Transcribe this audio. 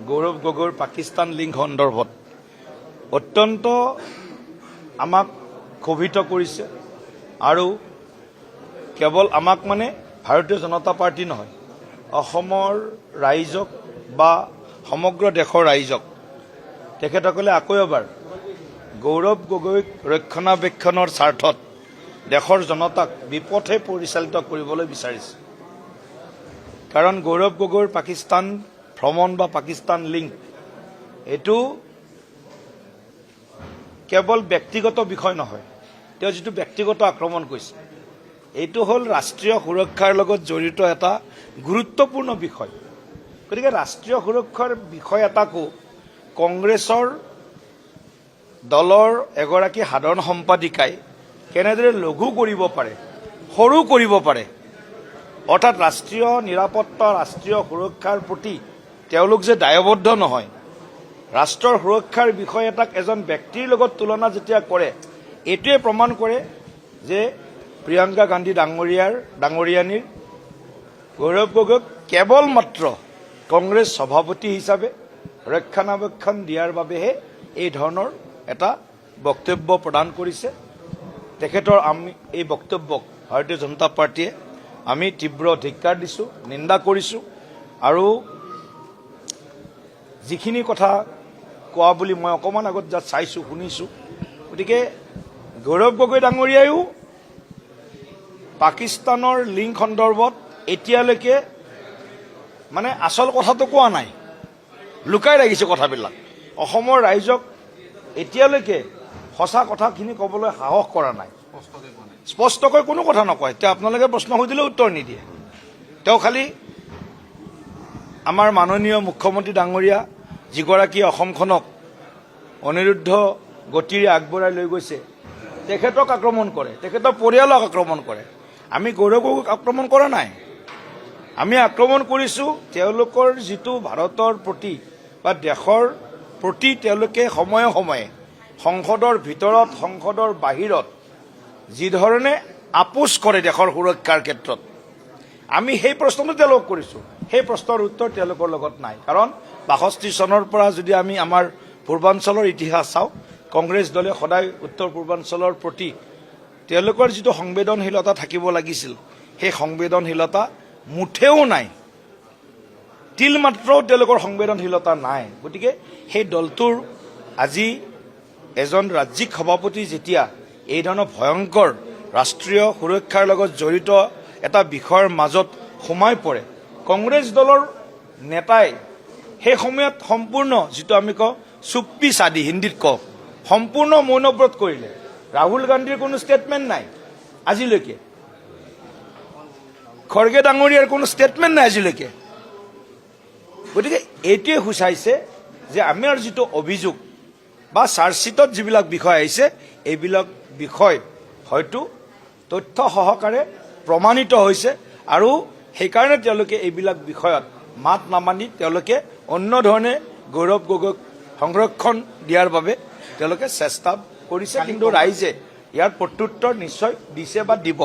গৌৰৱ গগৈৰ পাকিস্তান লিংক সন্দৰ্ভত অত্যন্ত আমাক ক্ষোভিত কৰিছে আৰু কেৱল আমাক মানে ভাৰতীয় জনতা পাৰ্টি নহয়, অসমৰ ৰাইজক বা সমগ্ৰ দেশৰ ৰাইজক তেখেতসকলে আকৌ এবাৰ গৌৰৱ গগৈক ৰক্ষণাবেক্ষণৰ স্বাৰ্থত দেশৰ জনতাক বিপথে পৰিচালিত কৰিবলৈ বিচাৰিছে। কাৰণ গৌৰৱ গগৈৰ পাকিস্তান ভ্ৰমণ বা পাকিস্তান লিংক এইটো কেৱল ব্যক্তিগত বিষয় নহয়, তেওঁ যিটো ব্যক্তিগত আক্ৰমণ কৰিছে এইটো হ'ল ৰাষ্ট্ৰীয় সুৰক্ষাৰ লগত জড়িত এটা গুৰুত্বপূৰ্ণ বিষয়। গতিকে ৰাষ্ট্ৰীয় সুৰক্ষাৰ বিষয় এটাকো কংগ্ৰেছৰ দলৰ এগৰাকী সাধাৰণ সম্পাদিকাই কেনেদৰে লঘু কৰিব পাৰে, সৰু কৰিব পাৰে, অৰ্থাৎ ৰাষ্ট্ৰীয় নিৰাপত্তা ৰাষ্ট্ৰীয় সুৰক্ষাৰ প্ৰতি তেওঁলোক যে দায়বদ্ধ নহয়, ৰাষ্ট্ৰৰ সুৰক্ষাৰ বিষয় এটাক এজন ব্যক্তিৰ লগত তুলনা যেতিয়া কৰে এইটোৱে প্ৰমাণ কৰে যে প্ৰিয়ংকা গান্ধী ডাঙৰীয়ানীৰ গৌৰৱ গগৈক কেৱল মাত্ৰ কংগ্ৰেছ সভাপতি হিচাপে ৰক্ষণাবেক্ষণ দিয়াৰ বাবেহে এই ধৰণৰ এটা বক্তব্য প্ৰদান কৰিছে। তেখেতৰ আমি এই বক্তব্যক ভাৰতীয় জনতা পাৰ্টীয়ে আমি তীব্ৰ ধিক্কাৰ দিছোঁ, নিন্দা কৰিছোঁ আৰু যিখিনি কথা কোৱা বুলি মই অকণমান আগত যা চাইছোঁ শুনিছোঁ। গতিকে গৌৰৱ গগৈ ডাঙৰীয়ায়ো পাকিস্তানৰ লিংক সন্দৰ্ভত এতিয়ালৈকে মানে আচল কথাটো কোৱা নাই, লুকাই ৰাখিছে কথাবিলাক। অসমৰ ৰাইজক এতিয়ালৈকে সঁচা কথাখিনি ক'বলৈ সাহস কৰা নাই, স্পষ্টকৈ কোনো কথা নকয়। তেওঁ আপোনালোকে প্ৰশ্ন সুধিলে উত্তৰ নিদিয়ে। তেওঁ খালি আমাৰ মাননীয় মুখ্যমন্ত্ৰী ডাঙৰীয়া যিগৰাকী অসমখনক অনিৰুদ্ধ গতিৰে আগবঢ়াই লৈ গৈছে তেখেতক আক্ৰমণ কৰে, তেখেতৰ পৰিয়ালক আক্ৰমণ কৰে। আমি গৌৰৱ গগৈক আক্ৰমণ কৰা নাই, আমি আক্ৰমণ কৰিছোঁ তেওঁলোকৰ যিটো ভাৰতৰ প্ৰতি বা দেশৰ প্ৰতি তেওঁলোকে সময়ে সময়ে সংসদৰ ভিতৰত সংসদৰ বাহিৰত যিধৰণে আপোচ কৰে দেশৰ সুৰক্ষাৰ ক্ষেত্ৰত, আমি সেই প্ৰশ্নটো তেওঁলোকক কৰিছোঁ। সেই প্ৰশ্নৰ উত্তৰ তেওঁলোকৰ লগত নাই। কাৰণ ৬২ চনৰ পৰা যদি আমি আমাৰ পূৰ্বাঞ্চলৰ ইতিহাস চাওঁ, কংগ্ৰেছ দলে সদায় উত্তৰ পূৰ্বাঞ্চলৰ প্ৰতি তেওঁলোকৰ যিটো সংবেদনশীলতা থাকিব লাগিছিল সেই সংবেদনশীলতা মুঠেও নাই, তিল মাত্ৰও তেওঁলোকৰ সংবেদনশীলতা নাই। গতিকে সেই দলটোৰ আজি এজন ৰাজ্যিক সভাপতি যেতিয়া এই ধৰণৰ ভয়ংকৰ ৰাষ্ট্ৰীয় সুৰক্ষাৰ লগত জড়িত এটা বিষয়ৰ মাজত সোমাই পৰে, কংগ্ৰেছ দলৰ নেতাই সেই সময়ত সম্পূৰ্ণ যিটো আমি কওঁ চুপ্পি চাদি হিন্দীত কওঁ, সম্পূৰ্ণ মৌনব্ৰত কৰিলে। ৰাহুল গান্ধীৰ কোনো ষ্টেটমেণ্ট নাই আজিলৈকে, খৰ্গে ডাঙৰীয়াৰ কোনো ষ্টেটমেণ্ট নাই আজিলৈকে। গতিকে এইটোৱে সূচাইছে যে আমাৰ যিটো অভিযোগ বা চাৰ্জশ্বিটত যিবিলাক বিষয় আহিছে এইবিলাক বিষয় হয়তো তথ্য সহকাৰে প্ৰমাণিত হৈছে আৰু সেইকাৰণে তেওঁলোকে এইবিলাক বিষয়ত মাত নামানি তেওঁলোকে অন্য ধৰণে গৌৰৱ গগৈক সংৰক্ষণ দিয়াৰ বাবে তেওঁলোকে চেষ্টা কৰিছে। কিন্তু ৰাইজে ইয়াৰ প্ৰত্যুত্তৰ নিশ্চয় দিছে বা দিব।